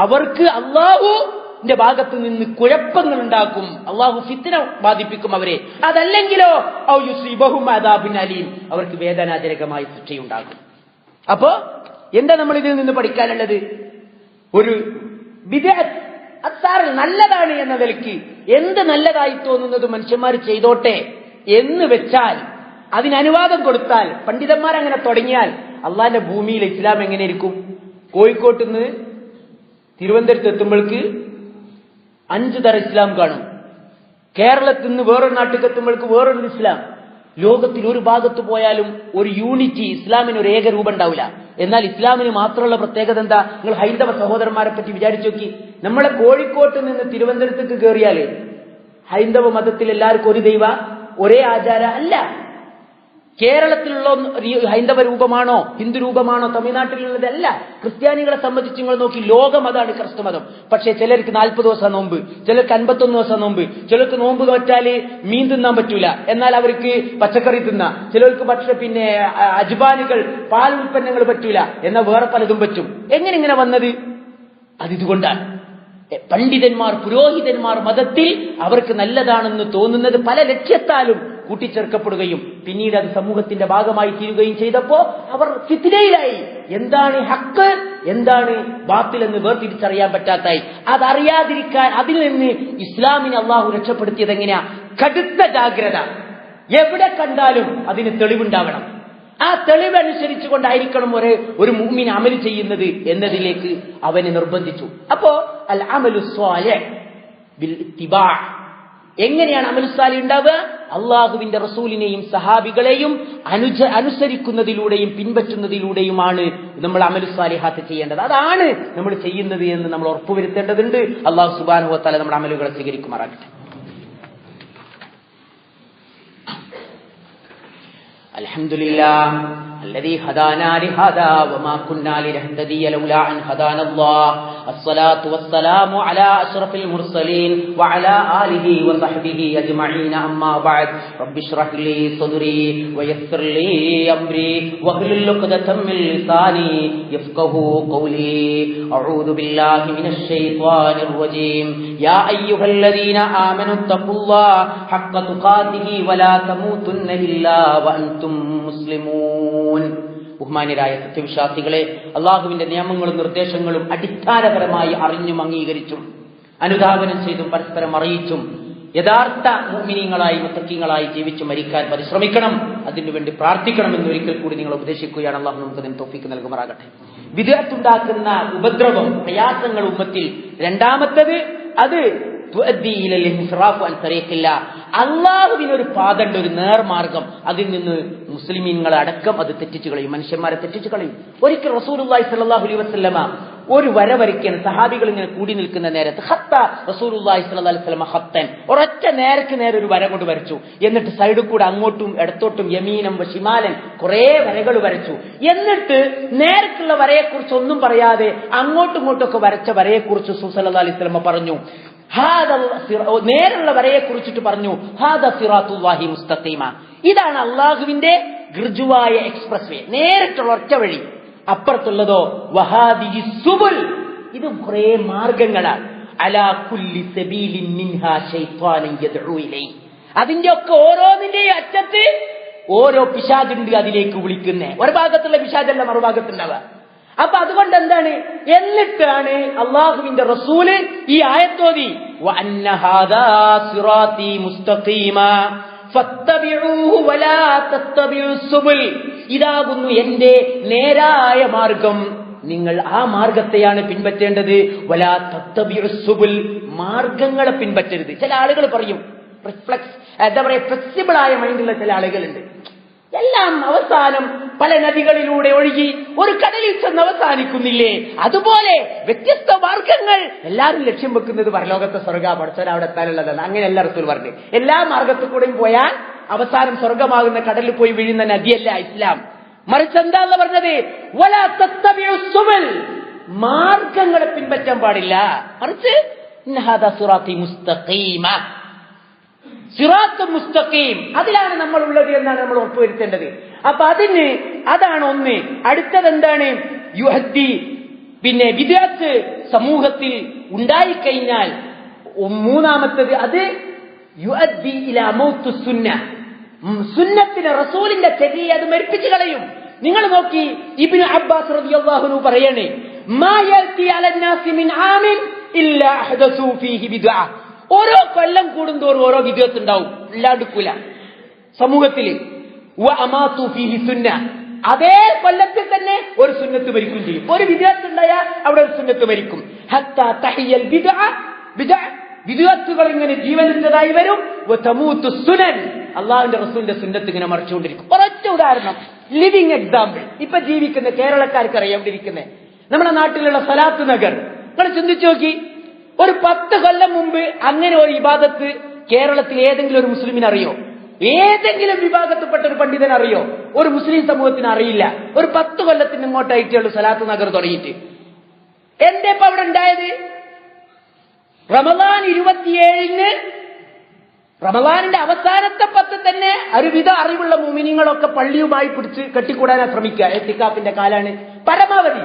അവർക്ക് അള്ളാഹുവിന്റെ ഭാഗത്ത് നിന്ന് കുഴപ്പങ്ങൾ ഉണ്ടാക്കും. അള്ളാഹു ഫിത്ന ബാധിപ്പിക്കും അവരെ. അതല്ലെങ്കിലോ ഔ യുസീബഹും അദാബുൻ അലീം, അവർക്ക് വേദനാജനകമായ ശിക്ഷയുണ്ടാകും. അപ്പോ എന്താ നമ്മൾ ഇതിൽ നിന്ന് പഠിക്കാനുള്ളത്? ഒരു ബിദ്അത്ത് അത്താറിൽ നല്ലതാണ് എന്ന നിലയ്ക്ക് എന്ത് നല്ലതായി തോന്നുന്നത് മനുഷ്യന്മാർ ചെയ്തോട്ടെ എന്ന് വെച്ചാൽ, അതിന് അനുവാദം കൊടുത്താൽ, പണ്ഡിതന്മാരങ്ങനെ തുടങ്ങിയാൽ അള്ളാന്റെ ഭൂമിയിൽ ഇസ്ലാം എങ്ങനെ ഇരിക്കും? കോഴിക്കോട്ട് നിന്ന് തിരുവനന്തപുരത്ത് എത്തുമ്പോഴേക്ക് 5 തരം ഇസ്ലാം കാണും. കേരളത്തിൽ നിന്ന് വേറൊരു നാട്ടിൽ എത്തുമ്പോഴേക്ക് വേറൊരു ഇസ്ലാം. ലോകത്തിൽ ഒരു ഭാഗത്ത് പോയാലും ഒരു യൂണിറ്റി, ഇസ്ലാമിന് ഒരു ഏകരൂപം ഉണ്ടാവില്ല. എന്നാൽ ഇസ്ലാമിന് മാത്രമുള്ള പ്രത്യേകത എന്താ? നിങ്ങൾ ഹൈന്ദവ സഹോദരന്മാരെ പറ്റി വിചാരിച്ചു നോക്കി. നമ്മളെ കോഴിക്കോട്ട് നിന്ന് തിരുവനന്തപുരത്തേക്ക് കയറിയാല് ഹൈന്ദവ മതത്തിൽ എല്ലാവർക്കും ഒരു ദൈവ, ഒരേ ആചാര അല്ല. കേരളത്തിലുള്ള ഹൈന്ദവ രൂപമാണോ ഹിന്ദു രൂപമാണോ തമിഴ്നാട്ടിലുള്ളതല്ല. ക്രിസ്ത്യാനികളെ സംബന്ധിച്ച് നിങ്ങൾ നോക്കി, ലോകം അതാണ് ക്രിസ്തു മതം. പക്ഷേ ചിലർക്ക് 40 ദിവസം നോമ്പ്, ചിലർക്ക് 51 ദിവസം നോമ്പ്, ചിലർക്ക് നോമ്പ് തോറ്റാല് മീൻ തിന്നാൻ പറ്റൂല, എന്നാൽ അവർക്ക് പച്ചക്കറി തിന്നാം. ചിലർക്ക് പിന്നെ അജ്ബാനുകൾ, പാൽ ഉൽപ്പന്നങ്ങൾ പറ്റൂല, എന്നാൽ വേറെ പലതും പറ്റും. എങ്ങനെ വന്നത്? അതിതുകൊണ്ടാണ് പണ്ഡിതന്മാർ, പുരോഹിതന്മാർ മതത്തിൽ അവർക്ക് നല്ലതാണെന്ന് തോന്നുന്നത് പല ലക്ഷ്യത്താലും കൂട്ടിച്ചേർക്കപ്പെടുകയും പിന്നീട് അത് സമൂഹത്തിന്റെ ഭാഗമായി തീരുകയും ചെയ്തപ്പോ അവർ ഫിത്നയിലായി. എന്താണ് ഹക്ക്, എന്താണ് ബാത്തിൽ എന്ന് വേർതിരിച്ചറിയാൻ പറ്റാത്തായി. അതറിയാതിരിക്കാൻ, അതിൽ നിന്ന് ഇസ്ലാമിനെ അള്ളാഹു രക്ഷപ്പെടുത്തിയത് എങ്ങനെയാ? കടുത്ത ജാഗ്രത. എവിടെ കണ്ടാലും അതിന് തെളിവുണ്ടാവണം. ആ തെളിവനുസരിച്ചുകൊണ്ടായിരിക്കണം ഒരു മുഅ്മിൻ അമൽ ചെയ്യുന്നത് എന്നതിലേക്ക് അവനെ നിർബന്ധിച്ചു. അപ്പോ അൽ അമലു സ്വാലിഹ് ബിൽ ഇത്തിബാ. എങ്ങനെയാണ് അമലു സ്വാലിഹ് ഉണ്ടാവുക? അള്ളാഹുവിന്റെ റസൂലിനെയും സഹാബികളെയും അനുസരിക്കുന്നതിലൂടെയും പിൻപറ്റുന്നതിലൂടെയുമാണ് നമ്മൾ അമലു സ്വാലിഹാത്ത് ചെയ്യേണ്ടത്. അതാണ് നമ്മൾ ചെയ്യുന്നത് എന്ന് നമ്മൾ ഉറപ്പുവരുത്തേണ്ടതുണ്ട്. അള്ളാഹു സുബ്ഹാനഹു വ തആല നമ്മുടെ അമലുകളെ സ്വീകരിക്കുമാറാകട്ടെ. അൽഹംദുലില്ലാഹ് الذي هدانا لهذا وما كنا لنهتدي لولا أن هدانا الله. الصلاة والسلام على أشرف المرسلين وعلى آله وصحبه أجمعين. أما بعد رب اشرح لي صدري ويسر لي أمري واحلل عقدة من لساني يفقهوا قولي. أعوذ بالله من الشيطان الرجيم. يا أيها الذين آمنوا اتقوا الله حق تقاته ولا تموتن إلا وأنتم مسلمون. ബഹുമാന്യരായ സത്യവിശ്വാസികളെ, അള്ളാഹുവിന്റെ നിയമങ്ങളും നിർദ്ദേശങ്ങളും അടിസ്ഥാനപരമായി അറിഞ്ഞും അംഗീകരിച്ചും അനുധാവനം ചെയ്തും പരസ്പരം അറിയിച്ചും യഥാർത്ഥ മുഅ്മിനീങ്ങളായി മുത്തഖീങ്ങളായി ജീവിച്ചു മരിക്കാൻ പരിശ്രമിക്കണം. അതിനുവേണ്ടി പ്രാർത്ഥിക്കണം എന്നൊരിക്കൽ കൂടി നിങ്ങൾ ഉപദേശിക്കുകയാണ്. അള്ളാഹു നമുക്ക് അതിന് തൗഫീഖ് നൽകുമാറാകട്ടെ. ബിദ്അത്തുണ്ടാക്കുന്ന ഉപദ്രവം, പ്രയാസങ്ങൾ ഉമ്മത്തിൽ രണ്ടാമത്തത് അത് അള്ളാഹുവിനൊരു പാതണ്ട്, ഒരു നേർമാർഗം. അതിൽ നിന്ന് മുസ്ലിമീങ്ങളെ അടക്കം അത് തെറ്റിച്ചു കളയും, മനുഷ്യന്മാരെ തെറ്റിച്ചു കളയും. ഒരിക്കൽ റസൂലുള്ളാഹി സ്വല്ലല്ലാഹു അലൈഹി വസല്ലമ ഒരു വര വരയ്ക്കാണ്. സഹാബികൾ ഇങ്ങനെ കൂടി നിൽക്കുന്ന നേരത്ത് ഖത്ത റസൂലുള്ളാഹി സ്വല്ലല്ലാഹു അലൈഹി വസല്ലമ ഖത്തൻ, ഒരൊറ്റ നേർക്ക് നേരെ ഒരു വര കൊണ്ട് വരച്ചു. എന്നിട്ട് സൈഡിൽ കൂടെ അങ്ങോട്ടും ഇടത്തോട്ടും യമീനം വശിമാലൻ കുറെ വരകൾ വരച്ചു. എന്നിട്ട് നേർക്കുള്ള വരയെക്കുറിച്ച് ഒന്നും പറയാതെ അങ്ങോട്ടും ഇങ്ങോട്ടൊക്കെ വരച്ച വരയെക്കുറിച്ച് റസൂൽ സ്വല്ലല്ലാഹു അലൈഹി വസല്ലമ പറഞ്ഞു. നേരുള്ള വരയെ കുറിച്ചിട്ട് പറഞ്ഞു, ഹാദാ സിറാത്തുല്ലാഹി മുസ്തഖീമ, ഇതാണ് അള്ളാഹുവിന്റെ ഗൃജുവായ എക്സ്പ്രസ് വേ, നേരിട്ടുള്ള ഒറ്റ വഴി. അപ്പുറത്തുള്ളതോ വഹാദിഹി സുബുൽ, ഇത് കുറെ മാർഗങ്ങളാണ്. അലാ കുല്ലി സബീലിൻ മിൻഹാ ശൈത്വാനൻ യദ്ഉ ഇലൈഹി, അതിന്റെ ഒക്കെ ഓരോന്നിന്റെയും അറ്റത്ത് ഓരോ പിശാചുണ്ട് അതിലേക്ക് വിളിക്കുന്നേ. ഒരു ഭാഗത്തുള്ള പിശാചല്ല മറുഭാഗത്തുണ്ടാവുക. അപ്പൊ അതുകൊണ്ട് എന്താണ്, എന്നിട്ടാണ് അള്ളാഹുവിന്റെ റസൂല് ഈ ആയത്തോതി വഅന്ന ഹാദാ സിറാത്തി മുസ്തഖീമ ഫത്തബിഊഹു വലാ തത്തബിഉസ് സുബുൽ, ഇതാകുന്നു എന്റെ നേരായ മാർഗം, നിങ്ങൾ ആ മാർഗത്തെയാണ് പിൻപറ്റേണ്ടത്. വലാ തത്തബിഉസ് സുബുൽ, മാർഗങ്ങളെ പിൻപറ്റരുത്. ചില ആളുകൾ പറയും, എന്താ പറയാ, ഫ്ലെക്സിബിൾ ആയ മൈൻഡുള്ള ചില ആളുകളുണ്ട്. എല്ലാം അവസാനം പല നദികളിലൂടെ ഒഴുകി ഒരു കടലിൽ ചെന്ന് അവസാനിക്കുന്നില്ലേ, അതുപോലെ വ്യത്യസ്ത മാർഗങ്ങൾ, എല്ലാവരും ലക്ഷ്യം വെക്കുന്നത് പരലോകത്തെ സ്വർഗ പഠിച്ചാൽ അവിടെ എത്താനുള്ളതാണ്. അങ്ങനെ എല്ലാ റസൂൽ പറഞ്ഞു, എല്ലാ മാർഗത്തിൽ കൂടെയും പോയാൽ അവസാനം സ്വർഗമാകുന്ന കടലിൽ പോയി വീഴുന്ന നദിയല്ല ഇസ്ലാം. മറിച്ച് എന്താന്ന് പറഞ്ഞത്, വലാ തത്തബിഉസ് സുബുൽ, മാർഗങ്ങളെ പിൻപറ്റാൻ പാടില്ല. മറിച്ച് ഇന്ന ഹാദാ സിറാത്തി മുസ്തഖീമ, സിറാത്ത് മുസ്തഖീം, അതിലാണ് നമ്മൾ ഉള്ളത് എന്നാണ് നമ്മൾ ഉറപ്പുവരുത്തേണ്ടത്. അപ്പൊ അതാണ് ഒന്ന്. അടുത്തത് എന്താണ്, യുഹദ്ദി, പിന്നെ ബിദ്അത്ത് സമൂഹത്തിൽ ഉണ്ടായിക്കഴിഞ്ഞാൽ മൂന്നാമത്തത് അത് യുഹദ്ദി ഇലാ മൗത്തു സുന്ന, സുന്നത്തിന് റസൂലിന്റെ ചര്യ അത് മരിപ്പിച്ചു കളയും. നിങ്ങൾ നോക്കി, ഇബ്നു അബ്ബാസ് റളിയല്ലാഹു അൻഹു പറയണേ, മാ യഅതി അലന്നാസി മിൻ ആമിൻ ഇല്ലാ അഹ്ദസു ഫീഹി ബിദ്അ, ഓരോ കൊല്ലം കൂടുന്തോറും ഓരോ വിദ്യത്ത് ഉണ്ടാവും, ഇല്ലാണ്ടിക്കൂല സമൂഹത്തിൽ. വഅമാതു ഫീഹി സുന്ന, അതേ കൊല്ലത്തിൽ തന്നെ ഒരു സുന്നത്ത് മരിക്കും ചെയ്യും. ഒരു വിദ്യത്ത് ഉണ്ടായാൽ അവിടെ ഒരു സുന്നത്ത് മരിക്കും. ഹത്താ തഹിയൽ ബിദ്അ, വിദ്യത്തുകൾ ഇങ്ങനെ ജീവനിച്ചതായി വരും. വതമൂതു സുനൻ, അള്ളാഹുവിന്റെ റസൂലിന്റെ സുന്നത്ത് ഇങ്ങനെ മറിച്ചുകൊണ്ടിരിക്കും. ഒരൊറ്റ ഉദാഹരണം, ലിവിംഗ് എക്സാമ്പിൾ, ഇപ്പൊ ജീവിക്കുന്ന കേരളക്കാർക്ക് അറിയാം, ഇവിടെ ഇരിക്കുന്നത് നമ്മുടെ നാട്ടിലുള്ള സലാത്ത് നഗർ. നിങ്ങൾ ചിന്തിച്ചു നോക്കി, ഒരു 10 കൊല്ലം മുമ്പ് അങ്ങനെ ഒരു ഇബാദത്ത് കേരളത്തിൽ ഏതെങ്കിലും ഒരു മുസ്ലിമിന് അറിയോ? ഏതെങ്കിലും വിഭാഗത്തിൽപ്പെട്ട ഒരു പണ്ഡിതൻ അറിയോ? ഒരു മുസ്ലിം സമൂഹത്തിന് അറിയില്ല. ഒരു 10 കൊല്ലത്തിന് ഇങ്ങോട്ടായിട്ടുള്ളൂ സലാത്ത് നഗർ തുടങ്ങിയിട്ട്. എന്റെ ഇപ്പൊ അവിടെ ഉണ്ടായത്, റമദാൻ 27-ന്, റമദാനിന്റെ അവസാനത്തെ 10 തന്നെ ഒരുവിധ അറിവുള്ള മുഅ്മിനീങ്ങളൊക്കെ പള്ളിയുമായി പിടിച്ച് കെട്ടിക്കൂടാനാ ശ്രമിക്കുക. ഇത്തിക്കാഫിന്റെ കാലാണ് പരമാവധി.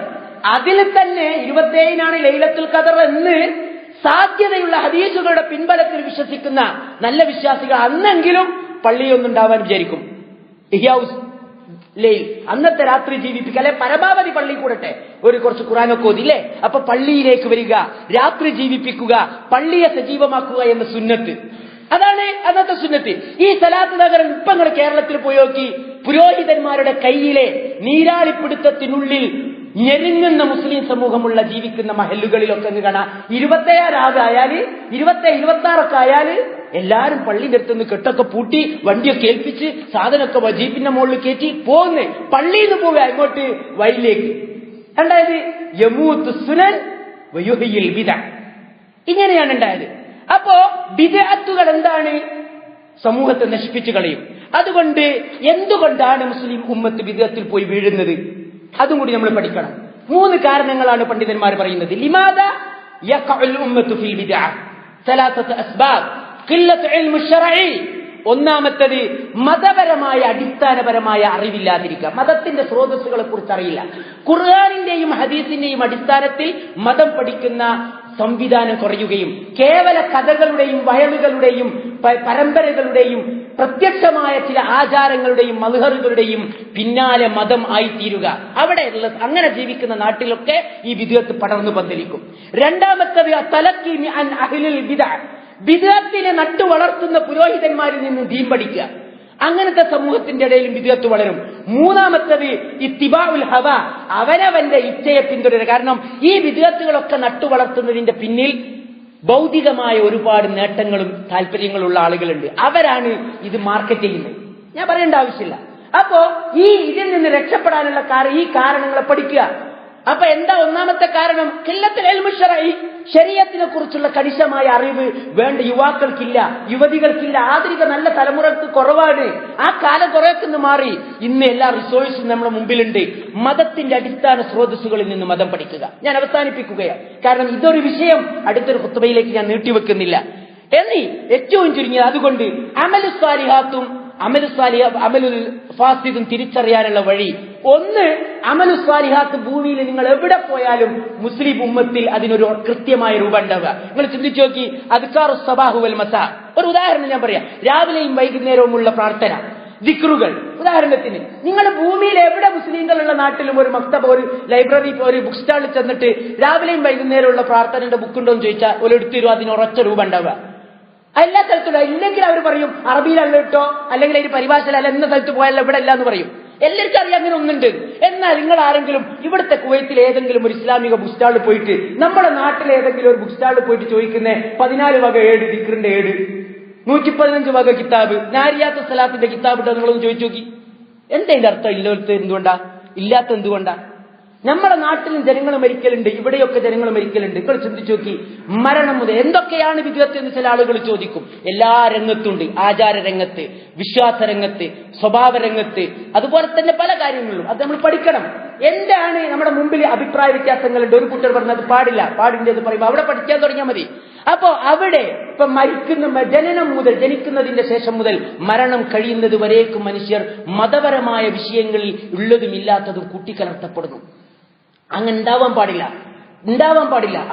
അതിൽ തന്നെ 27-നാണ് ലൈലത്തുൽ ഖദർ എന്ന് സാധ്യതയുള്ള ഹദീസുകളുടെ പിൻബലത്തിൽ വിശ്വസിക്കുന്ന നല്ല വിശ്വാസികൾ അന്നെങ്കിലും പള്ളിയൊന്നുണ്ടാവാൻ വിചാരിക്കും. അന്നത്തെ രാത്രി ജീവിപ്പിക്കുക, അല്ലെ പരമാവധി പള്ളി കൂടട്ടെ, കുറച്ച് ഖുർആനൊക്കെ ഓതില്ലേ, അപ്പൊ പള്ളിയിലേക്ക് വരിക, രാത്രി ജീവിപ്പിക്കുക, പള്ളിയെ സജീവമാക്കുക എന്ന സുന്നത്ത്, അതാണ് അന്നത്തെ സുന്നത്ത്. ഈ സലാത്ത് നഗരം ഇപ്പൊ നിങ്ങൾ കേരളത്തിൽ പോയി നോക്കി, പുരോഹിതന്മാരുടെ കയ്യിലെ നീരാളിപ്പിടുത്തത്തിനുള്ളിൽ ഞെരുങ്ങുന്ന മുസ്ലിം സമൂഹമുള്ള ജീവിക്കുന്ന മഹല്ലുകളിലൊക്കെ ഒന്ന് കാണാം. 27 ആയാല് 26 ആയാല് എല്ലാരും പള്ളിന്റെ അടുത്തുനിന്ന് കെട്ടൊക്കെ പൂട്ടി വണ്ടിയൊക്കെ ഏൽപ്പിച്ച് സാധനമൊക്കെ ജീപ്പിന്റെ മുകളിൽ കയറ്റി പോകുന്നേ, പള്ളിയിൽ നിന്ന് പോവുക ഇങ്ങോട്ട് വഴിയിലേക്ക്. ഉണ്ടായത് യമൂത്ത് സുനൻ വയുഹിയിൽ ബിദ്അ, ഇങ്ങനെയാണ് ഉണ്ടായത്. അപ്പോ ബിദ്അത്തുകൾ എന്താണ്, സമൂഹത്തെ നശിപ്പിച്ചു കളയും. അതുകൊണ്ട് എന്തുകൊണ്ടാണ് മുസ്ലിം ഉമ്മത്ത് ബിദ്അത്തിൽ പോയി വീഴുന്നത്, അതും കൂടി നമ്മൾ പഠിക്കണം. 3 കാരണങ്ങളാണ് പണ്ഡിതന്മാർ പറയുന്നത്. ലിമാദാ യഖഉൽ ഉമ്മത്തു ഫിൽ ബിദ്അ, സലാസത്ത് അസ്ബാബ്. ഖില്ലത്തു ഇൽമു ശർഈ, ഒന്നാമത്തേത് മതപരമായ അടിസ്ഥാനപരമായ അറിവില്ലാതിരിക്കുക, മതത്തിന്റെ സ്രോതസ്സുകളെ കുറിച്ച് അറിയില്ല. ഖുർആനിന്റെയും ഹദീസിന്റെയും അടിസ്ഥാനത്തിൽ മതം പഠിക്കുന്ന സംവിധാനം കുറയുകയും കേവല കഥകളുടെയും വയലുകളുടെയും പരമ്പരകളുടെയും പ്രത്യക്ഷമായ ചില ആചാരങ്ങളുടെയും മദ്ഹറുകളുടെയും പിന്നാലെ മതം ആയിത്തീരുക. അവിടെ അങ്ങനെ ജീവിക്കുന്ന നാട്ടിലൊക്കെ ഈ ബിദ്അത്ത് പടർന്നു പന്തലിക്കും. രണ്ടാമത്തേത് തലക്കി അൻ അഹ്ലിൽ ബിദ്അ, ബിദ്അത്തിനെ നട്ടു വളർത്തുന്ന പുരോഹിതന്മാരിൽ നിന്ന് ദീൻ പഠിക്കുക, അങ്ങനത്തെ സമൂഹത്തിന്റെ ഇടയിലും ബിദ്അത്ത് വളരും. മൂന്നാമത്തേത് ഇത്തിബാഉൽ ഹവ, അവനവന്റെ ഇച്ഛയെ പിന്തുടരുക. കാരണം ഈ ബിദ്അത്തുകളൊക്കെ നട്ടു വളർത്തുന്നതിന്റെ പിന്നിൽ ഭൗതികമായ ഒരുപാട് നേട്ടങ്ങളും താല്പര്യങ്ങളുള്ള ആളുകളുണ്ട്. അവരാണ് ഇത് മാർക്കറ്റ് ചെയ്യുന്നത്, ഞാൻ പറയേണ്ട ആവശ്യമില്ല. അപ്പോ ഇതിൽ നിന്ന് രക്ഷപ്പെടാനുള്ള ഈ കാരണങ്ങളെ പഠിക്കുക. അപ്പൊ എന്താ ഒന്നാമത്തെ കാരണം? ഖില്ലത്തുൽ ഇൽമു ശർഈ, ശരീഅത്തിനെ കുറിച്ചുള്ള കണിശമായ അറിവ് വേണ്ട യുവാക്കൾക്കില്ല, യുവതികൾക്കില്ല, ആധുനിക നല്ല തലമുറക്ക് കുറവാണ്. ആ കാലം കുറേക്കൊന്ന് മാറി. ഇന്ന് എല്ലാ റിസോഴ്സും നമ്മുടെ മുമ്പിലുണ്ട്. മതത്തിന്റെ അടിസ്ഥാന സ്രോതസ്സുകളിൽ നിന്ന് മതം പഠിക്കുക. ഞാൻ അവസാനിപ്പിക്കുകയാണ്, കാരണം ഇതൊരു വിഷയം അടുത്തൊരു ഖുത്ബയിലേക്ക് ഞാൻ നീട്ടിവെക്കുന്നില്ല. ഏറ്റവും ചുരുങ്ങിയത് അതുകൊണ്ട് അമലു സ്വാലിഹാത്തും അമലുൽ ഫാസിദും തിരിച്ചറിയാനുള്ള വഴി ഒന്ന്, അമലു സ്വാലിഹാത്ത് ഭൂമിയിൽ നിങ്ങൾ എവിടെ പോയാലും മുസ്ലിം ഉമ്മത്തിൽ അതിനൊരു കൃത്യമായ രൂപം ഉണ്ടാവുക. നിങ്ങൾ ചിന്തിച്ചു നോക്കി, അദ്കാറു സബാഹു വൽ മസാ, ഒരു ഉദാഹരണം ഞാൻ പറയാം. രാവിലെയും വൈകുന്നേരവുമുള്ള പ്രാർത്ഥന, ദിക്റുകൾ. ഉദാഹരണത്തിന് നിങ്ങൾ ഭൂമിയിൽ എവിടെ മുസ്ലിങ്ങളുള്ള നാട്ടിലും ഒരു മക്തബ്, ഒരു ലൈബ്രറി, ഒരു ബുക്ക് സ്റ്റാളിൽ ചെന്നിട്ട് രാവിലെയും വൈകുന്നേരമുള്ള പ്രാർത്ഥനയുടെ ബുക്കുണ്ടോ എന്ന് ചോദിച്ചാൽ ഒരു എടുത്തു തരും, അതിന് ഉറച്ച രൂപ ഉണ്ടാവുക. എല്ലാ സ്ഥലത്തും ഇല്ലെങ്കിൽ അവർ പറയും അറബിയിലല്ല കേട്ടോ, അല്ലെങ്കിൽ അതിന് പരിഭാഷയിലല്ല, എന്ന സ്ഥലത്ത് പോയല്ല ഇവിടെ അല്ല എന്ന് പറയും. എല്ലാവർക്കും അറിയാം അങ്ങനെ ഒന്നുണ്ട്. എന്നാൽ നിങ്ങൾ ആരെങ്കിലും ഇവിടുത്തെ കുവൈത്തിൽ ഏതെങ്കിലും ഒരു ഇസ്ലാമിക ബുക്ക് സ്റ്റാളിൽ പോയിട്ട്, നമ്മുടെ നാട്ടിലെ ഏതെങ്കിലും ഒരു ബുക്ക് സ്റ്റാളിൽ പോയിട്ട് ചോദിക്കുന്നേ 14 വക ഏട്, ദിക്റിന്റെ ഏട്, 115 വക കിതാബ്, നാരിയാത്ത് സലാത്തിന്റെ കിതാബ് ഇട്ടോ നിങ്ങളൊന്ന് ചോദിച്ചു നോക്കി. എന്തതിന്റെ അർത്ഥം? ഇല്ലാത്ത എന്തുകൊണ്ടാ? ഇല്ലാത്ത എന്തുകൊണ്ടാ? നമ്മുടെ നാട്ടിലും ജനങ്ങൾ മരിക്കലുണ്ട്, ഇവിടെയൊക്കെ ജനങ്ങൾ മരിക്കലുണ്ട്. നിങ്ങൾ ചിന്തിച്ചു നോക്കി, മരണം മുതൽ എന്തൊക്കെയാണ് വിദഗ്ധ എന്ന് ചില ആളുകൾ ചോദിക്കും. എല്ലാ രംഗത്തുണ്ട്, ആചാര രംഗത്ത്, വിശ്വാസ രംഗത്ത്, സ്വഭാവ രംഗത്ത്, അതുപോലെ തന്നെ പല കാര്യങ്ങളിലും. അത് നമ്മൾ പഠിക്കണം. എന്താണ് നമ്മുടെ മുമ്പിൽ അഭിപ്രായ വ്യത്യാസങ്ങളുണ്ട്. ഒരു കൂട്ടർ പറഞ്ഞത് പാടില്ല, പാടില്ല എന്ന് പറയുമ്പോൾ അവിടെ പഠിക്കാൻ തുടങ്ങിയാൽ മതി. അപ്പോ അവിടെ ഇപ്പൊ ജനനം മുതൽ, ജനിക്കുന്നതിന്റെ ശേഷം മുതൽ മരണം കഴിയുന്നത് വരേക്കും മനുഷ്യർ മതപരമായ വിഷയങ്ങളിൽ ഉള്ളതും ഇല്ലാത്തതും കൂട്ടിക്കലർത്തപ്പെടുന്നു. അങ്ങനെ ഉണ്ടാവാൻ പാടില്ല.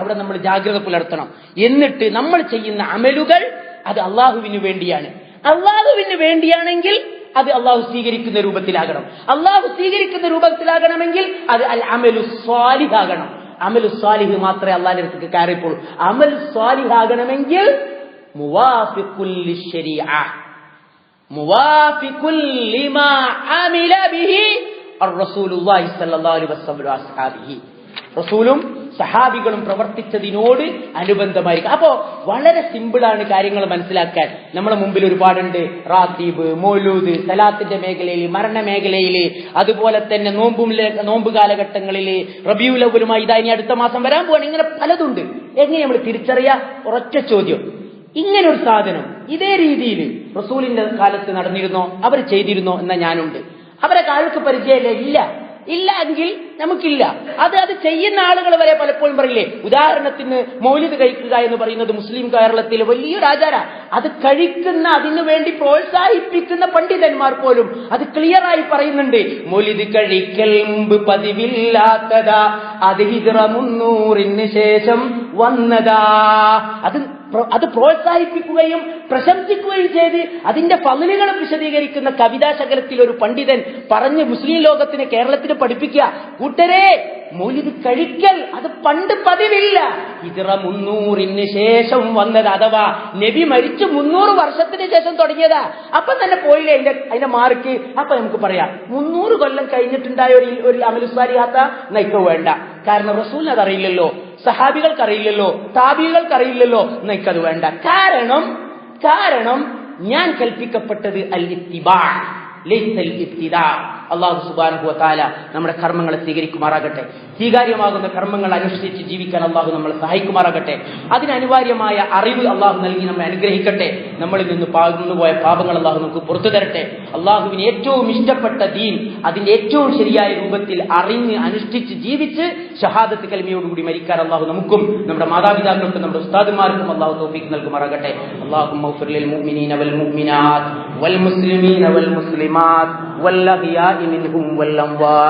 അവിടെ നമ്മൾ ജാഗ്രത പുലർത്തണം. എന്നിട്ട് നമ്മൾ ചെയ്യുന്ന അമലുകൾ അത് അള്ളാഹുവിന് വേണ്ടിയാണ്. അള്ളാഹുവിന് വേണ്ടിയാണെങ്കിൽ അത് അള്ളാഹു സ്വീകരിക്കുന്ന രൂപത്തിലാകണം. അള്ളാഹു സ്വീകരിക്കുന്ന രൂപത്തിലാകണമെങ്കിൽ അത് അൽ അമലു സ്വാലിഹ് ആകണം. അമലു സ്വാലിഹ് മാത്രമേ അള്ളാഹിന്റെ അടുത്തേക്ക് കയറിപ്പോളൂ. അമൽ സ്വാലിഹ് ആകണമെങ്കിൽ മുവാഫിഖുൽ ലിശ്ശരീഅ, മുവാഫിഖുൽ ലിമാ അമില ബിഹി റസൂലുള്ളാഹി സ്വല്ലല്ലാഹു അലൈഹി വസല്ലം അസ്ഹാബിഹി, റസൂലും സഹാബികളും പ്രവർത്തിച്ചതിനോട് അനുബന്ധമായിരിക്കും. അപ്പോ വളരെ സിമ്പിളാണ് കാര്യങ്ങൾ മനസ്സിലാക്കാൻ. നമ്മുടെ മുമ്പിൽ ഒരുപാടുണ്ട്. റാത്തീബ്, മൗലൂദ്, സലാത്തിന്റെ മേഖലയിൽ, മരണ മേഖലയിൽ, അതുപോലെ തന്നെ നോമ്പ് കാലഘട്ടങ്ങളിൽ, റബീഉൽ അവ്വലുമായി ഇതാ ഇനി അടുത്ത മാസം വരാൻ പോവാണ്. ഇങ്ങനെ പലതുണ്ട്. എങ്ങനെ നമ്മൾ തിരിച്ചറിയാ? ഒരൊറ്റ ചോദ്യം, ഇങ്ങനെ ഒരു സാധനം ഇതേ രീതിയിൽ റസൂലിന്റെ കാലത്ത് നടന്നിരുന്നോ, അവർ ചെയ്തിരുന്നോ എന്ന ഞാനുണ്ട്. അവരെ കാലത്ത് പരിചയമില്ല, ഇല്ല എങ്കിൽ നമുക്കില്ല. അത് ചെയ്യുന്ന ആളുകൾ വരെ പലപ്പോഴും പറയില്ലേ. ഉദാഹരണത്തിന് മൗലിദ് കഴിക്കുക എന്ന് പറയുന്നത് മുസ്ലിം കേരളത്തിലെ വലിയൊരു ആചാര. അത് കഴിക്കുന്ന, അതിനു വേണ്ടി പ്രോത്സാഹിപ്പിക്കുന്ന പണ്ഡിതന്മാർ പോലും അത് ക്ലിയറായി പറയുന്നുണ്ട്. മൗലിദ് കഴിക്കൽ മുമ്പ് പതിവില്ലാത്തതാ, അത് ഹിജ്റ 300 ശേഷം വന്നതാ. അത് പ്രോത്സാഹിപ്പിക്കുകയും പ്രശംസിക്കുകയും ചെയ്ത് അതിന്റെ ഫളിലുകളും വിശദീകരിക്കുന്ന കവിതാശകലത്തിൽ ഒരു പണ്ഡിതൻ പറഞ്ഞ് മുസ്ലിം ലോകത്തിന്, കേരളത്തിന് പഠിപ്പിക്കുക, കൂട്ടരെ മൗലിദ് കഴിക്കൽ അത് പണ്ട് പതിവില്ല, ഹിജ്റ 300 ശേഷം വന്നത്. അഥവാ നബി മരിച്ചു 300 വർഷത്തിന് ശേഷം തുടങ്ങിയതാ. അപ്പൊ തന്നെ പോയില്ലേ അതിന്റെ മാർക്ക്. അപ്പൊ നമുക്ക് പറയാം 300 കൊല്ലം കഴിഞ്ഞിട്ടുണ്ടായ ഒരു അമലുസ്വാലിഹാത്ത നയിക്കോ വേണ്ട. കാരണം റസൂലിന് അതറിയില്ലല്ലോ, സഹാബികൾക്കറിയില്ലല്ലോ, താബികൾക്കറിയില്ലല്ലോ, നയിക്കത് വേണ്ട. കാരണം ഞാൻ കൽപ്പിക്കപ്പെട്ടത് അൽ ഇത്തിബാ ലൈസൽ ഇബ്തിദാ. അല്ലാഹു സുബ്ഹാനഹു വ തആല നമ്മുടെ കർമ്മങ്ങളെ സ്വീകരിക്കുമാറാകട്ടെ. സ്വീകാര്യമാകുന്ന കർമ്മങ്ങൾ അനുഷ്ഠിച്ച് ജീവിക്കാൻ അല്ലാഹു നമ്മളെ സഹായിക്കുമാറാകട്ടെ. അതിനനിവാര്യമായ അറിവ് അല്ലാഹു നൽകി നമ്മെ അനുഗ്രഹിക്കട്ടെ. നമ്മളിൽ നിന്ന് പാകുന്നുപോയ പാപങ്ങൾ അല്ലാഹു നമുക്ക് പുറത്തു തരട്ടെ. അല്ലാഹുവിന് ഏറ്റവും ഇഷ്ടപ്പെട്ട ദീൻ അതിന്റെ ഏറ്റവും ശരിയായ രൂപത്തിൽ അറിഞ്ഞ് അനുഷ്ഠിച്ച് ജീവിച്ച് ഷഹാദത്ത് കലിമയോടുകൂടി മരിക്കാൻ അല്ലാഹു നമുക്കും നമ്മുടെ മാതാപിതാക്കൾക്കും നമ്മുടെ ഉസ്താദുമാർക്കും അല്ലാഹു തൗഫീഖ് നൽകുമാറാകട്ടെ. അല്ലാഹുമ്മ ഗ്ഫിർ ലിൽ മുഅ്മിനീന വൽ മുഅ്മിനാത്ത് വൽ മുസ്ലിമീന വൽ മുസ്ലിമാത്ത് വൽ അഹ്യാഇ മിൻഹും വൽ അംവാത്ത്.